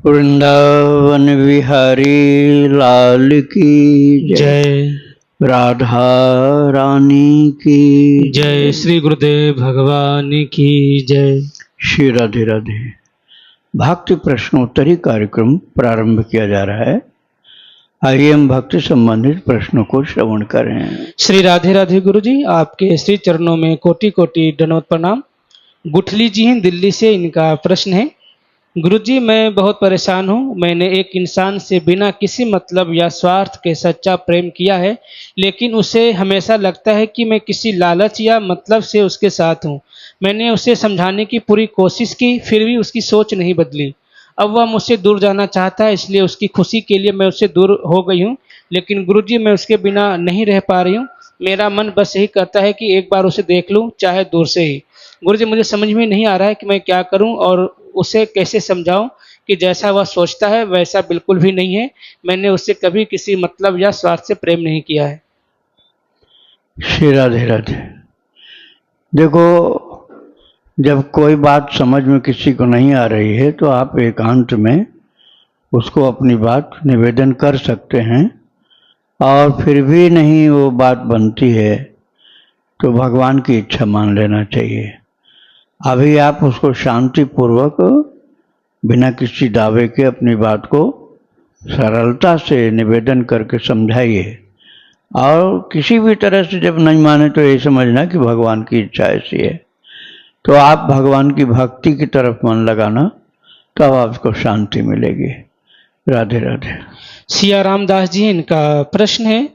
वृंदावन विहारी लाल की जय। राधा रानी की जय। श्री गुरुदेव भगवान की जय। श्री राधे राधे। भक्ति प्रश्नोत्तरी कार्यक्रम प्रारंभ किया जा रहा है। आइए हम भक्ति संबंधित प्रश्नों को श्रवण करें। श्री राधे राधे गुरु जी, आपके श्री चरणों में कोटि कोटि दंडवत प्रणाम। गुठली जी हैं दिल्ली से, इनका प्रश्न है, गुरुजी मैं बहुत परेशान हूँ। मैंने एक इंसान से बिना किसी मतलब या स्वार्थ के सच्चा प्रेम किया है, लेकिन उसे हमेशा लगता है कि मैं किसी लालच या मतलब से उसके साथ हूँ। मैंने उसे समझाने की पूरी कोशिश की, फिर भी उसकी सोच नहीं बदली। अब वह मुझसे दूर जाना चाहता है, इसलिए उसकी खुशी के लिए मैं उससे दूर हो गई हूँ। लेकिन गुरुजी मैं उसके बिना नहीं रह पा रही हूँ। मेरा मन बस यही करता है कि एक बार उसे देख लूँ, चाहे दूर से ही। गुरुजी मुझे समझ में नहीं आ रहा है कि मैं क्या करूं और उसे कैसे समझाऊं कि जैसा वह सोचता है वैसा बिल्कुल भी नहीं है। मैंने उससे कभी किसी मतलब या स्वार्थ से प्रेम नहीं किया है। श्री राधे राधे। देखो, जब कोई बात समझ में किसी को नहीं आ रही है तो आप एकांत में उसको अपनी बात निवेदन कर सकते हैं, और फिर भी नहीं वो बात बनती है तो भगवान की इच्छा मान लेना चाहिए। अभी आप उसको शांतिपूर्वक बिना किसी दावे के अपनी बात को सरलता से निवेदन करके समझाइए, और किसी भी तरह से जब नहीं माने तो ये समझना कि भगवान की इच्छा ऐसी है। तो आप भगवान की भक्ति की तरफ मन लगाना, तब आपको शांति मिलेगी। राधे राधे। सिया रामदास जी, इनका प्रश्न है,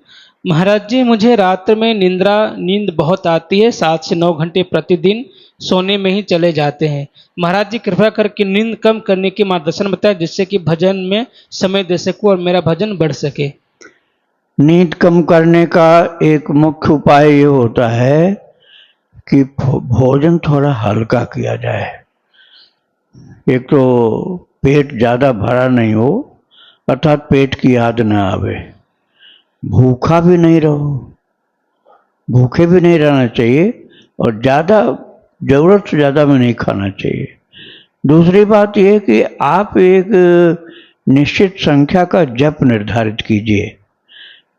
महाराज जी मुझे रात में नींद बहुत आती है। 7 से 9 घंटे प्रतिदिन सोने में ही चले जाते हैं। महाराज जी कृपया करके नींद कम करने की मार्गदर्शन बताएं, जिससे कि भजन में समय दे सकूं और मेरा भजन बढ़ सके। नींद कम करने का एक मुख्य उपाय ये होता है कि भोजन थोड़ा हल्का किया जाए। एक तो पेट ज़्यादा भरा नहीं हो, अर्थात पेट की याद न आवे। भूखा भी नहीं रहो, भूखे भी नहीं रहना चाहिए, और ज़्यादा ज़रूरत से ज़्यादा में नहीं खाना चाहिए। दूसरी बात यह कि आप एक निश्चित संख्या का जप निर्धारित कीजिए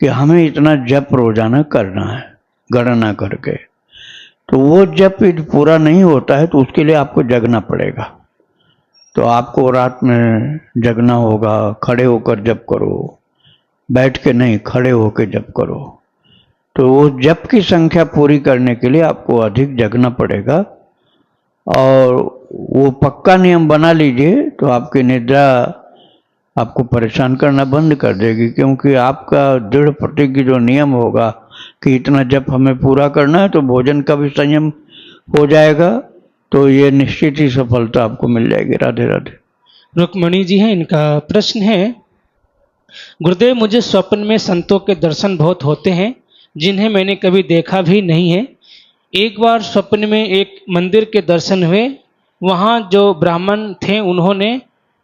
कि हमें इतना जप रोजाना करना है, गणना करके। तो वो जप यदि पूरा नहीं होता है तो उसके लिए आपको जगना पड़ेगा। तो आपको रात में जगना होगा, खड़े होकर जप करो, बैठ के नहीं, खड़े होकर जप करो। तो वो जप की संख्या पूरी करने के लिए आपको अधिक जगना पड़ेगा, और वो पक्का नियम बना लीजिए तो आपकी निद्रा आपको परेशान करना बंद कर देगी। क्योंकि आपका दृढ़ प्रतिज्ञ जो नियम होगा कि इतना जप हमें पूरा करना है, तो भोजन का भी संयम हो जाएगा, तो ये निश्चित ही सफलता आपको मिल जाएगी। राधे राधे। रुक्मणी जी हैं, इनका प्रश्न है, गुरुदेव मुझे स्वप्न में संतों के दर्शन बहुत होते हैं, जिन्हें मैंने कभी देखा भी नहीं है। एक बार स्वप्न में एक मंदिर के दर्शन हुए। वहाँ जो ब्राह्मण थे उन्होंने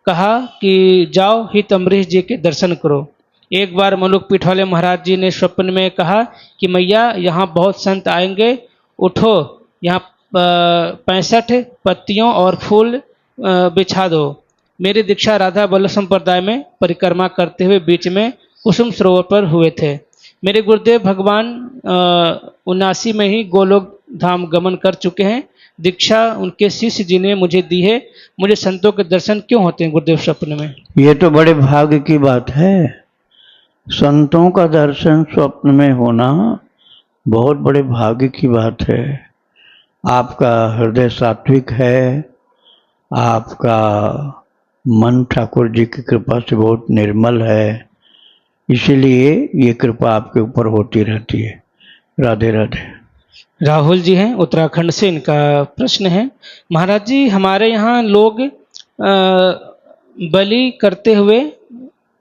कहा कि जाओ हित अम्बरीश जी के दर्शन करो। एक बार मलुक पीठ वाले महाराज जी ने स्वप्न में कहा कि मैया यहाँ बहुत संत आएंगे, उठो, यहाँ 65 पत्तियों और फूल बिछा दो। मेरी दीक्षा राधा वल्लभ संप्रदाय में परिक्रमा करते हुए बीच में कुसुम सरोवर पर हुए थे। मेरे गुरुदेव भगवान 79 में ही गोलोक धाम गमन कर चुके हैं। दीक्षा उनके शिष्य जी ने मुझे दी है। मुझे संतों के दर्शन क्यों होते हैं गुरुदेव स्वप्न में? ये तो बड़े भाग्य की बात है। संतों का दर्शन स्वप्न में होना बहुत बड़े भाग्य की बात है। आपका हृदय सात्विक है, आपका मन ठाकुर जी की कृपा से बहुत निर्मल है, इसीलिए ये कृपा आपके ऊपर होती रहती है। राधे राधे। राहुल जी हैं उत्तराखंड से, इनका प्रश्न है, महाराज जी हमारे यहाँ लोग बलि करते हुए,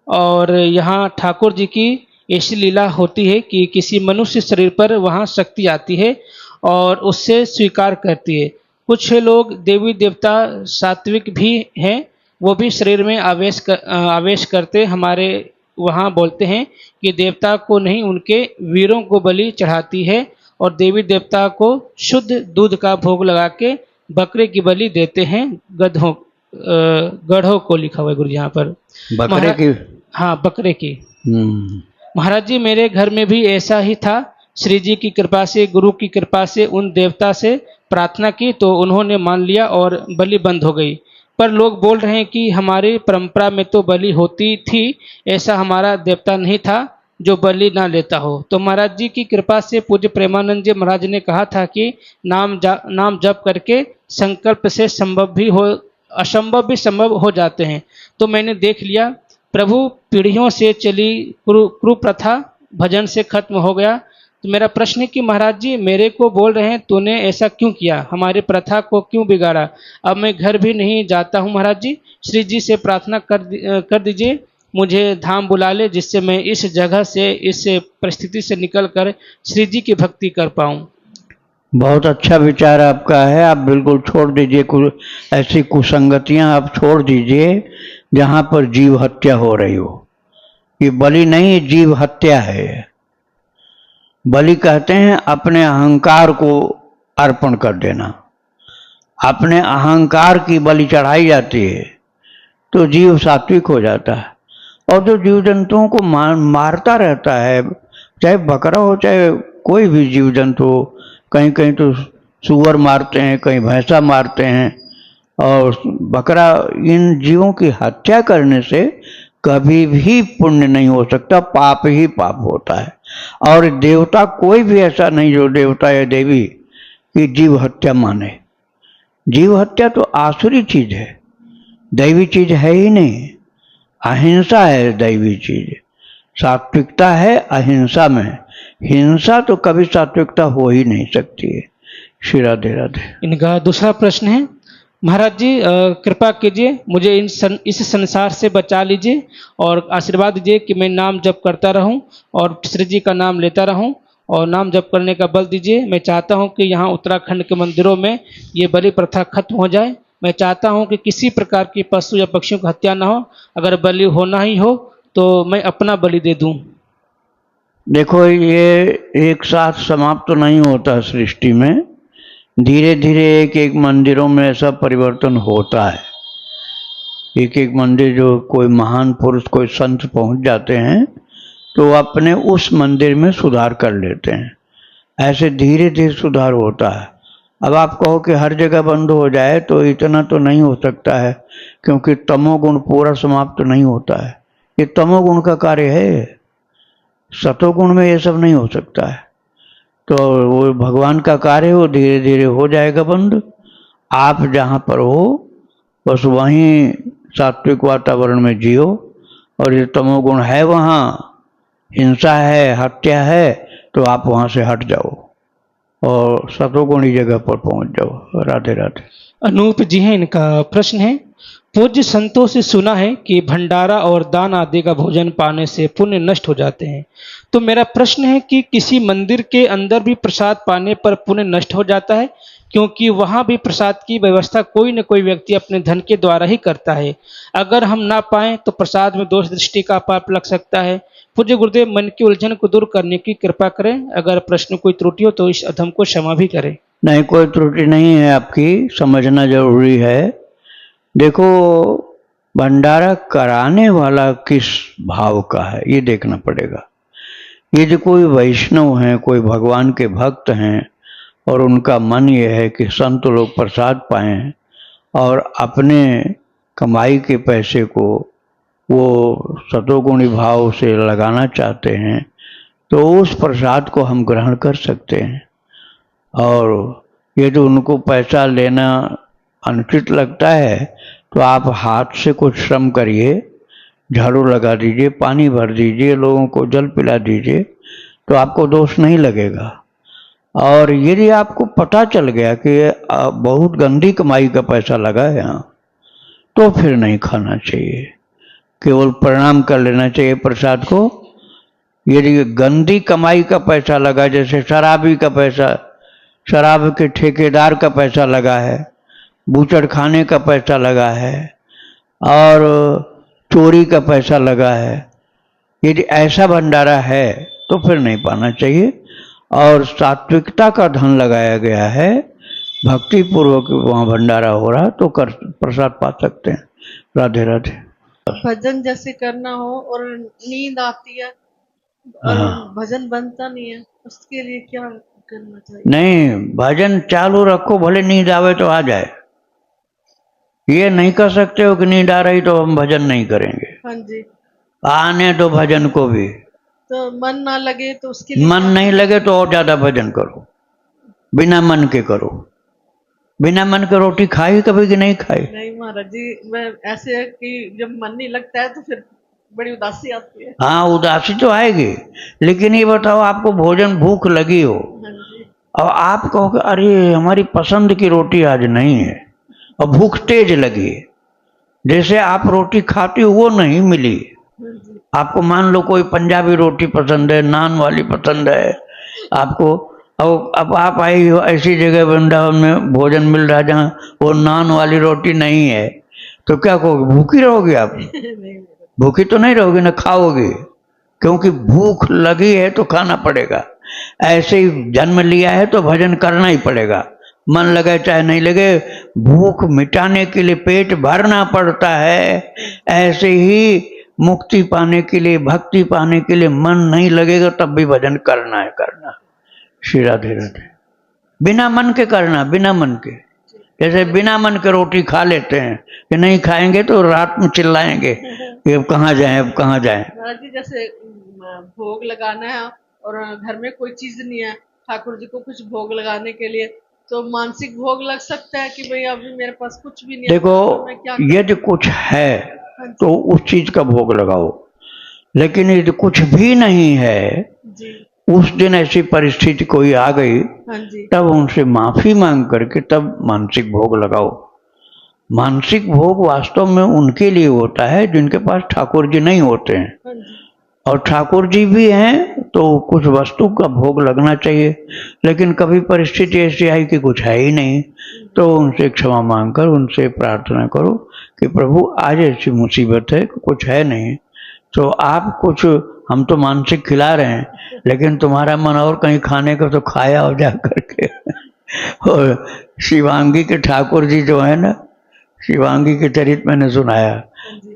और यहाँ ठाकुर जी की ऐसी लीला होती है कि किसी मनुष्य शरीर पर वहाँ शक्ति आती है और उससे स्वीकार करती है। कुछ लोग देवी देवता सात्विक भी हैं, वो भी शरीर में आवेश करते हमारे वहाँ बोलते हैं कि देवता को नहीं उनके वीरों को बलि चढ़ाती है, और देवी देवता को शुद्ध दूध का भोग लगा के बकरे की बलि देते हैं गधों गढ़ों को लिखा हुआ है गुरु जी यहाँ पर। बकरे महाराज- की। हाँ, बकरे की। हम्म। महाराज जी, मेरे घर में भी ऐसा ही था। श्री जी की कृपा से, गुरु की कृपा से उन देवता से प्रार्थना की तो उन्होंने मान लिया और बलि बंद हो गई। पर लोग बोल रहे हैं कि हमारी परंपरा में तो बलि होती थी, ऐसा हमारा देवता नहीं था जो बलि ना लेता हो। तो महाराज जी की कृपा से पूज्य प्रेमानंद जी महाराज ने कहा था कि नाम जप करके संकल्प से संभव भी हो, असंभव भी संभव हो जाते हैं। तो मैंने देख लिया, प्रभु पीढ़ियों से चली कुप्रथा भजन से खत्म हो गया। तो मेरा प्रश्न है कि महाराज जी मेरे को बोल रहे हैं तूने ऐसा क्यों किया, हमारी प्रथा को क्यों बिगाड़ा। अब मैं घर भी नहीं जाता हूँ महाराज जी। श्री जी से प्रार्थना कर दीजिए, मुझे धाम बुला ले, जिससे मैं इस जगह से, इस परिस्थिति से निकल कर श्री जी की भक्ति कर पाऊँ। बहुत अच्छा विचार आपका है। आप बिल्कुल छोड़ दीजिए ऐसी कुसंगतियां आप छोड़ दीजिए जहां पर जीव हत्या हो रही हो। ये बलि नहीं, जीव हत्या है। बलि कहते हैं अपने अहंकार को अर्पण कर देना। अपने अहंकार की बलि चढ़ाई जाती है तो जीव सात्विक हो जाता है। और जो जीव जंतुओं को मारता रहता है, चाहे बकरा हो चाहे कोई भी जीव जंतु हो, कहीं कहीं तो सुअर मारते हैं, कहीं भैंसा मारते हैं और बकरा, इन जीवों की हत्या करने से कभी भी पुण्य नहीं हो सकता, पाप ही पाप होता है। और देवता कोई भी ऐसा नहीं जो देवता या देवी की जीव हत्या माने। जीव हत्या तो आसुरी चीज है, दैवी चीज है ही नहीं। अहिंसा है दैवी चीज, सात्विकता है अहिंसा में। हिंसा तो कभी सात्विकता हो ही नहीं सकती है। श्री राधे राधे। इनका दूसरा प्रश्न है, महाराज जी कृपा कीजिए, मुझे इस संसार से बचा लीजिए और आशीर्वाद दीजिए कि मैं नाम जप करता रहूं और श्री जी का नाम लेता रहूं और नाम जप करने का बल दीजिए। मैं चाहता हूं कि यहाँ उत्तराखंड के मंदिरों में ये बलि प्रथा खत्म हो जाए। मैं चाहता हूं कि किसी प्रकार की पशु या पक्षियों की हत्या ना हो। अगर बलि होना ही हो तो मैं अपना बलि दे दूं। देखो, ये एक साथ समाप्त तो नहीं होता सृष्टि में। धीरे धीरे एक एक मंदिरों में ऐसा परिवर्तन होता है। एक एक मंदिर जो कोई महान पुरुष, कोई संत पहुंच जाते हैं तो अपने उस मंदिर में सुधार कर लेते हैं। ऐसे धीरे धीरे सुधार होता है। अब आप कहो कि हर जगह बंद हो जाए तो इतना तो नहीं हो सकता है, क्योंकि तमोगुण पूरा समाप्त नहीं होता है। ये तमोगुण का कार्य है, सतोगुण में ये सब नहीं हो सकता है। तो वो भगवान का कार्य है, वो धीरे धीरे हो जाएगा बंद। आप जहाँ पर हो बस वहीं सात्विक वातावरण में जियो, और ये तमोगुण है वहाँ, हिंसा है, हत्या है, तो आप वहाँ से हट जाओ और सतोगुणी जगह पर पहुँच जाओ। राधे राधे। अनूप जी हैं, इनका प्रश्न है, पूज्य संतों से सुना है कि भंडारा और दान आदि का भोजन पाने से पुण्य नष्ट हो जाते हैं। तो मेरा प्रश्न है कि किसी मंदिर के अंदर भी प्रसाद पाने पर पुण्य नष्ट हो जाता है? क्योंकि वहां भी प्रसाद की व्यवस्था कोई न कोई व्यक्ति अपने धन के द्वारा ही करता है। अगर हम ना पाएं तो प्रसाद में दोष दृष्टि का पाप लग सकता है। पूज्य गुरुदेव मन की उलझन को दूर करने की कृपा करें। अगर प्रश्न कोई त्रुटि हो तो इस अधम को क्षमा भी करें। नहीं, कोई त्रुटि नहीं है, आपकी समझना जरूरी है। देखो, भंडारा कराने वाला किस भाव का है ये देखना पड़ेगा। ये जो कोई वैष्णव हैं, कोई भगवान के भक्त हैं और उनका मन ये है कि संत लोग प्रसाद पाएं और अपने कमाई के पैसे को वो सतोगुणी भाव से लगाना चाहते हैं, तो उस प्रसाद को हम ग्रहण कर सकते हैं। और ये जो उनको पैसा लेना अनुचित लगता है तो आप हाथ से कुछ श्रम करिए, झाड़ू लगा दीजिए, पानी भर दीजिए, लोगों को जल पिला दीजिए, तो आपको दोष नहीं लगेगा। और यदि आपको पता चल गया कि बहुत गंदी कमाई का पैसा लगा है यहाँ, तो फिर नहीं खाना चाहिए, केवल प्रणाम कर लेना चाहिए प्रसाद को। यदि गंदी कमाई का पैसा लगा, जैसे शराबी का पैसा, शराब के ठेकेदार का पैसा लगा है, बूचड़ खाने का पैसा लगा है और चोरी का पैसा लगा है, यदि ऐसा भंडारा है तो फिर नहीं पाना चाहिए। और सात्विकता का धन लगाया गया है भक्ति पूर्वक वहाँ भंडारा हो रहा तो कर प्रसाद पा सकते हैं। राधे राधे। भजन जैसे करना हो और नींद आती है और हाँ। भजन बनता नहीं है, उसके लिए क्या करना चाहिए? नहीं, भजन चालू रखो, भले नींद आवे तो आ जाए। ये नहीं कर सकते हो कि नींद आ रही तो हम भजन नहीं करेंगे। हाँ जी। आने दो भजन को भी। तो मन ना लगे तो उसके लिए मन नहीं लगे तो और ज्यादा भजन करो, बिना मन के करो। बिना मन के रोटी खाई कभी कि नहीं खाई? नहीं महाराज जी, मैं ऐसे है कि जब मन नहीं लगता है तो फिर बड़ी उदासी आती है। हाँ, उदासी तो आएगी, लेकिन ये बताओ आपको भोजन भूख लगी हो हाँ जी। और आप कहो कि अरे हमारी पसंद की रोटी आज नहीं है और भूख तेज लगी, जैसे आप रोटी खाती हो वो नहीं मिली हाँ जी। आपको। मान लो कोई पंजाबी रोटी पसंद है, नान वाली पसंद है आपको, और अब आप आई हो ऐसी जगह वृंदावन में भोजन मिल रहा है जहाँ वो नान वाली रोटी नहीं है, तो क्या कहोगे? भूखी रहोगे आप? नहीं, भूखी तो नहीं रहोगे ना, खाओगे, क्योंकि भूख लगी है तो खाना पड़ेगा। ऐसे ही जन्म लिया है तो भजन करना ही पड़ेगा, मन लगे चाहे नहीं लगे। भूख मिटाने के लिए पेट भरना पड़ता है, ऐसे ही मुक्ति पाने के लिए, भक्ति पाने के लिए मन नहीं लगेगा तब भी भजन करना है, करना। श्री राधे राधे। बिना मन के करना, बिना मन के। जैसे बिना मन के रोटी खा लेते हैं कि नहीं खाएंगे तो रात में चिल्लाएंगे कि अब कहाँ जाएं, अब कहाँ जाएं। महाराज जी जैसे भोग लगाना है और घर में कोई चीज नहीं है ठाकुर जी को कुछ भोग लगाने के लिए, तो मानसिक भोग लग सकता है कि भाई अभी मेरे पास कुछ भी नहीं है, देखो, तो मैं क्या करूं? यदि कुछ है हाँ जी। तो उस चीज का भोग लगाओ, लेकिन यदि कुछ भी नहीं है, जी। उस दिन ऐसी परिस्थिति कोई आ गई, हाँ जी। तब उनसे माफी मांग करके तब मानसिक भोग लगाओ। मानसिक भोग वास्तव में उनके लिए होता है जिनके पास ठाकुर जी नहीं होते हैं, हाँ जी। और ठाकुर जी भी हैं तो कुछ वस्तु का भोग लगना चाहिए। लेकिन कभी परिस्थिति ऐसी आई कि कुछ है ही नहीं, तो उनसे क्षमा मांगकर उनसे प्रार्थना करो कि प्रभु आज ऐसी मुसीबत है, कुछ है नहीं, तो आप कुछ, हम तो मानसिक खिला रहे हैं लेकिन तुम्हारा मन और कहीं खाने का तो खाया हो जा करके। और शिवांगी के ठाकुर जी जो है ना, शिवांगी के चरित मैंने सुनाया,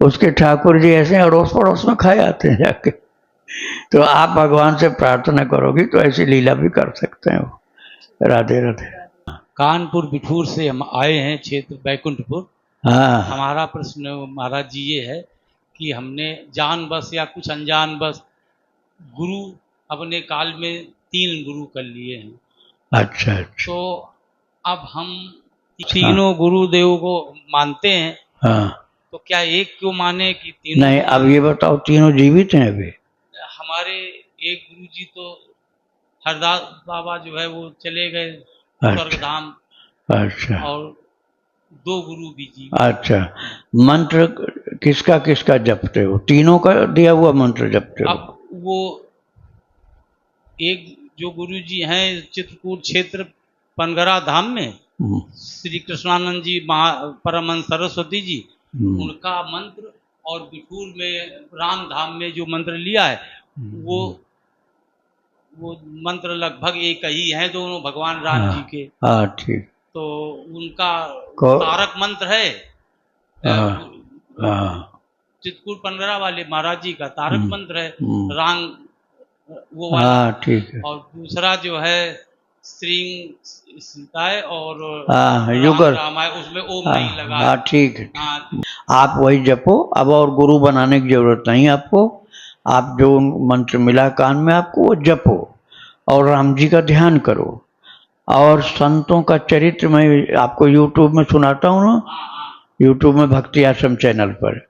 उसके ठाकुर जी ऐसे अड़ोस पड़ोस में खाए आते हैं जाके। तो आप भगवान से प्रार्थना करोगी तो ऐसी लीला भी कर सकते हैं। राधे राधे। कानपुर बिठूर से हम आए हैं, क्षेत्र बैकुंठपुर। हाँ, हमारा प्रश्न महाराज जी ये है कि हमने जानबूझ या कुछ अनजानबूझ गुरु अपने काल में 3 गुरु कर लिए हैं, अच्छा अच्छा। तो अब हम तीनों गुरुदेव को मानते हैं, हाँ, तो क्या एक क्यों माने कि तीनों? नहीं, अब ये बताओ तीनों जीवित हैं अभी? हमारे एक गुरु जी तो हरदास बाबा जो है वो चले गए अच्छा। स्वर्गधाम, अच्छा और 2 गुरु भी जी। अच्छा, मंत्र किसका किसका जपते हो? तीनों का दिया हुआ मंत्र जपते हो? अब वो एक जो गुरु जी हैं चित्रकूट क्षेत्र पनगरा धाम में हम्म, श्री कृष्णानंद जी परमहंस सरस्वती जी, उनका मंत्र, और बिठूर में राम धाम में जो मंत्र लिया है वो मंत्र लगभग एक ही है, दोनों भगवान राम जी के। हाँ ठीक। तो उनका को- तारक मंत्र है, हाँ हाँ चित्रकूट पनगरा वाले महाराज जी का तारक मंत्र है राम वो वाला। हाँ ठीक है। और दूसरा जो है श्री सीताय और हाँ, युगल। रामाय, उसमें ओम हाँ नहीं लगा। हाँ ठीक है। हाँ, आप वही जपो, अब और गुरु बनाने की जरूरत नहीं आपको। आप जो मंत्र मिला कान में आपको वो जपो और राम जी का ध्यान करो, और संतों का चरित्र मैं आपको यूट्यूब में सुनाता हूँ ना, यूट्यूब में भक्ति आश्रम चैनल पर,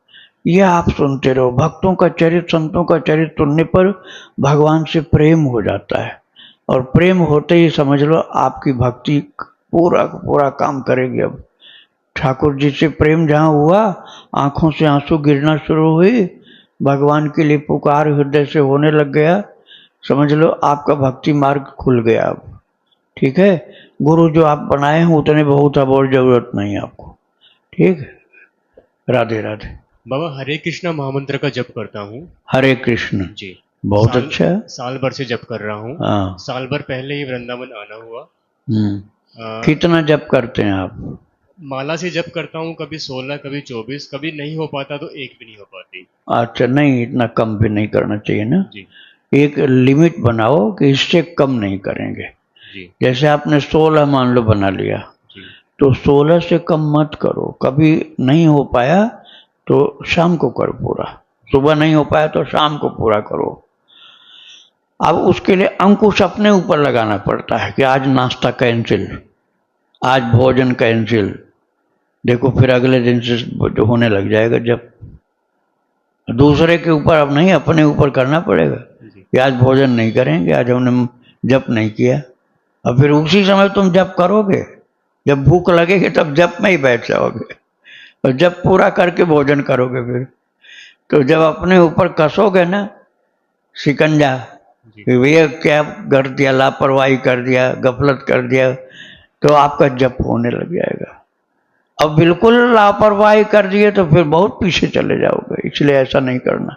यह आप सुनते रहो। भक्तों का चरित्र, संतों का चरित्र सुनने पर भगवान से प्रेम हो जाता है, और प्रेम होते ही समझ लो आपकी भक्ति पूरा पूरा काम करेगी। अब ठाकुर जी से प्रेम जहाँ हुआ, आंखों से आंसू गिरना शुरू हुई, भगवान के लिए पुकार हृदय से होने लग गया, समझ लो आपका भक्ति मार्ग खुल गया अब। ठीक है, गुरु जो आप बनाए हैं उतने बहुत, अब और जरूरत नहीं है आपको। ठीक है, राधे राधे। बाबा हरे कृष्णा महामंत्र का जप करता हूँ। हरे कृष्ण जी, बहुत अच्छा है। साल भर से जप कर रहा हूँ। हाँ। साल भर पहले ही वृंदावन आना हुआ। कितना जप करते हैं आप? माला से जप करता हूँ, कभी 16, कभी 24, कभी नहीं हो पाता तो एक भी नहीं हो पाती। अच्छा, नहीं, इतना कम भी नहीं करना चाहिए ना। जी एक लिमिट बनाओ कि इससे कम नहीं करेंगे। जी जैसे आपने 16 मान लो बना लिया, जी तो 16 से कम मत करो। कभी नहीं हो पाया तो शाम को करो पूरा, सुबह नहीं हो पाया तो शाम को पूरा करो। अब उसके लिए अंकुश अपने ऊपर लगाना पड़ता है कि आज नाश्ता कैंसिल, आज भोजन कैंसिल। देखो फिर अगले दिन से जो होने लग जाएगा, जब दूसरे के ऊपर अब नहीं, अपने ऊपर करना पड़ेगा जी कि आज भोजन नहीं करेंगे, आज हमने जप नहीं किया। और फिर उसी समय तुम जप करोगे, जब भूख लगेगी तब जप में ही बैठ जाओगे और जब पूरा करके भोजन करोगे। फिर तो जब अपने ऊपर कसोगे ना शिकंजा जी कि भैया क्या कर दिया, लापरवाही कर दिया, गफलत कर दिया, तो आपका जप होने लग जाएगा। अब बिल्कुल लापरवाही कर दिए तो फिर बहुत पीछे चले जाओगे, इसलिए ऐसा नहीं करना।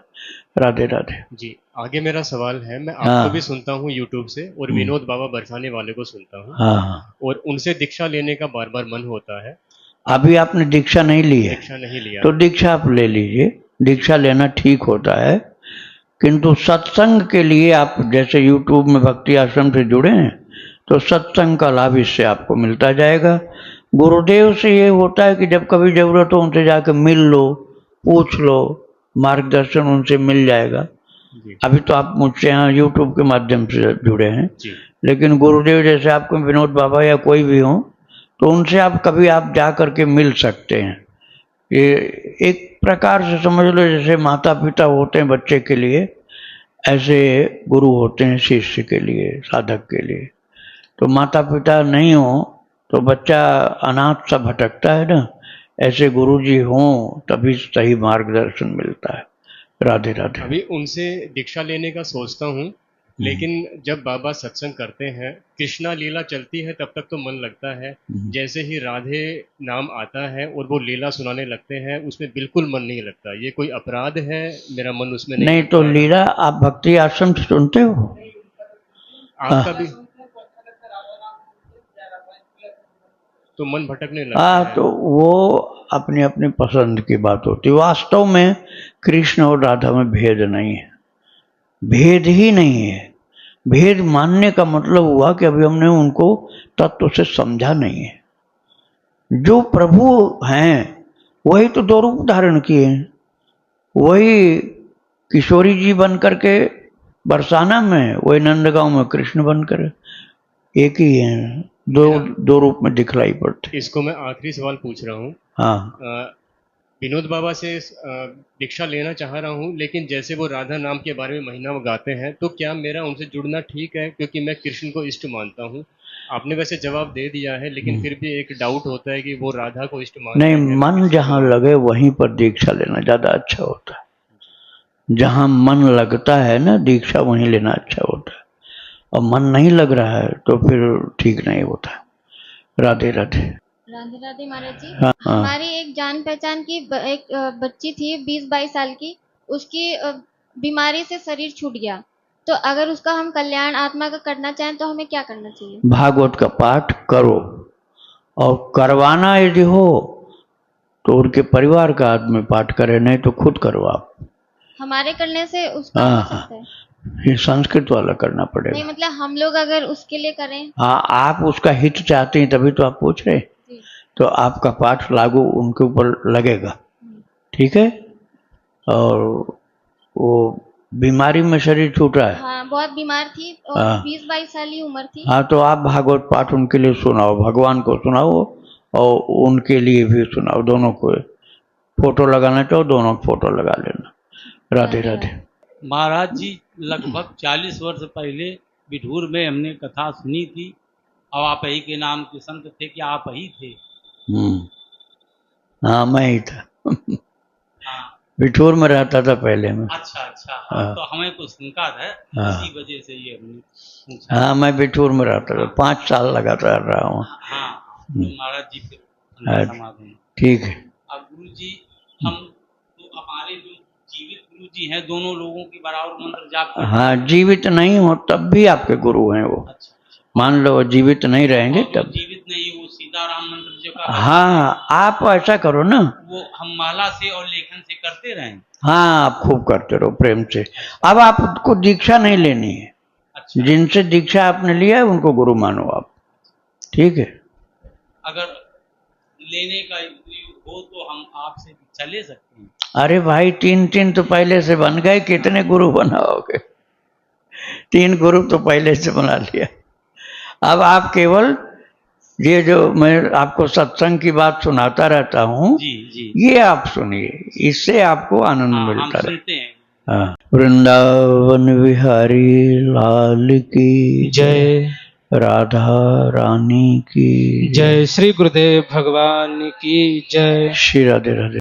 राधे राधे। जी। आगे मेरा सवाल है, मैं हाँ। आपको भी सुनता हूँ यूट्यूब से और विनोद बाबा बरसाने वाले को सुनता हूँ, हाँ, और उनसे दीक्षा लेने का बार बार मन होता है। अभी आपने दीक्षा नहीं ली है दीक्षा नहीं लिया। तो दीक्षा आप ले लीजिए, दीक्षा लेना ठीक होता है। किंतु सत्संग के लिए आप जैसे यूट्यूब में भक्ति आश्रम से जुड़े हैं तो सत्संग का लाभ इससे आपको मिलता जाएगा। गुरुदेव से ये होता है कि जब कभी जरूरत हो उनसे जाकर मिल लो, पूछ लो, मार्गदर्शन उनसे मिल जाएगा। जी अभी तो आप मुझसे यहाँ यूट्यूब के माध्यम से जुड़े हैं, जी लेकिन गुरुदेव जैसे आपको विनोद बाबा या कोई भी हो तो उनसे आप कभी आप जा करके मिल सकते हैं। ये एक प्रकार से समझ लो जैसे माता पिता होते हैं बच्चे के लिए, ऐसे गुरु होते हैं शिष्य के लिए, साधक के लिए। तो माता पिता नहीं हो तो बच्चा अनाथ सा भटकता है ना, ऐसे गुरु जी हों तभी सही मार्गदर्शन मिलता है। राधे राधे। अभी उनसे दीक्षा लेने का सोचता हूँ, लेकिन जब बाबा सत्संग करते हैं, कृष्णा लीला चलती है, तब तक तो मन लगता है। जैसे ही राधे नाम आता है और वो लीला सुनाने लगते हैं, उसमें बिल्कुल मन नहीं लगता। ये कोई अपराध है? मेरा मन उसमें नहीं नहीं लग तो पा रहा। लीला आप भक्ति आश्रम से सुनते हो? आपका भी तो मन भटकने लगता हाँ, है। तो वो अपनी अपनी पसंद की बात होती है। वास्तव में कृष्ण और राधा में भेद नहीं है, भेद ही नहीं है। भेद मानने का मतलब हुआ कि अभी हमने उनको तत्व से समझा नहीं है। जो प्रभु हैं वही तो दो रूप धारण किए हैं, वही किशोरी जी बन करके बरसाना में, वही नंदगांव में कृष्ण बनकर, एक ही है, दो रूप में दिखलाई पड़ते। इसको मैं आखिरी सवाल पूछ रहा हूँ। हाँ, विनोद बाबा से दीक्षा लेना चाह रहा हूँ, लेकिन जैसे वो राधा नाम के बारे में महीना गाते हैं, तो क्या मेरा उनसे जुड़ना ठीक है? क्योंकि मैं कृष्ण को इष्ट मानता हूँ। आपने वैसे जवाब दे दिया है, लेकिन फिर भी एक डाउट होता है कि वो राधा को इष्ट मानते नहीं, हैं। मन जहाँ लगे वहीं पर दीक्षा लेना ज्यादा अच्छा होता है। जहाँ मन लगता है ना, दीक्षा वहीं लेना अच्छा होता है। और मन नहीं लग रहा है तो फिर ठीक नहीं होता। राधे राधे। राधे राधे महाराज जी। हाँ, हाँ। हमारी एक जान पहचान की एक बच्ची थी 20-22 साल की, उसकी बीमारी से शरीर छूट गया। तो अगर उसका हम कल्याण आत्मा का करना चाहें तो हमें क्या करना चाहिए? भागवत का पाठ करो, और करवाना यदि हो तो उनके परिवार का आदमी पाठ करे, नहीं तो खुद करो आप। हमारे करने से उसका हाँ, हो सकता है? ये संस्कृत वाला करना नहीं, पड़ेगा। मतलब हम लोग अगर उसके लिए करें। हाँ, आप उसका हित चाहते हैं तभी तो आप पूछ रहे हैं, जी। तो आपका पाठ लागू उनके ऊपर लगेगा, ठीक है। और वो बीमारी में शरीर छूट रहा है। हाँ, बहुत बीमार थी और हाँ। 20-22 साल ही उम्र थी। हाँ, तो आप भागवत पाठ उनके लिए सुनाओ, भगवान को सुनाओ और उनके लिए भी सुनाओ, दोनों को। फोटो लगाना चाहो दोनों फोटो लगा लेना। राधे राधे। महाराज जी, लगभग 40 वर्ष पहले बिठूर में हमने कथा सुनी थी, और आप ही के नाम के संत थे, कि आप ही थे? हाँ, मैं ही था। हाँ। बिठूर में रहता था पहले में। अच्छा अच्छा। हाँ, तो हमें कुछ शंका है, हाँ। इसी वजह से ये हमने पूछा। हाँ, मैं बिठूर में रहता था, 5 साल लगातार रहा हूँ। हाँ, तो महाराज जी फिर अंदर समाधि। ठीक है। अब गुरु जी, हम तो हमारे जो जीवित गुरु जी हैं, दोनों लोगों की बराबर मंत्र जाप करते हैं। हाँ, जीवित नहीं हो तब भी आपके गुरु हैं वो। अच्छा अच्छा। मान लो जीवित नहीं रहेंगे और जो तब। जीवित बाबा हाँ, आप ऐसा करो ना, वो हम माला से और लेखन से करते रहें। हाँ आप खूब करते रहो प्रेम से। अब आपको दीक्षा नहीं लेनी है, अच्छा, जिनसे दीक्षा आपने लिया है उनको गुरु मानो आप, ठीक है। अगर लेने का हो तो हम आपसे दीक्षा ले सकते हैं। अरे भाई 3 तो पहले से बन गए, कितने गुरु बनाओगे? 3 गुरु तो पहले से बना लिया। अब आप केवल ये जो मैं आपको सत्संग की बात सुनाता रहता हूँ, जी जी, ये आप सुनिए, इससे आपको आनंद हाँ हम मिलता रहे। सुनते हैं। हाँ, वृंदावन बिहारी लाल की जय राधा रानी की जय, श्री गुरुदेव भगवान की जय। श्री राधे राधे।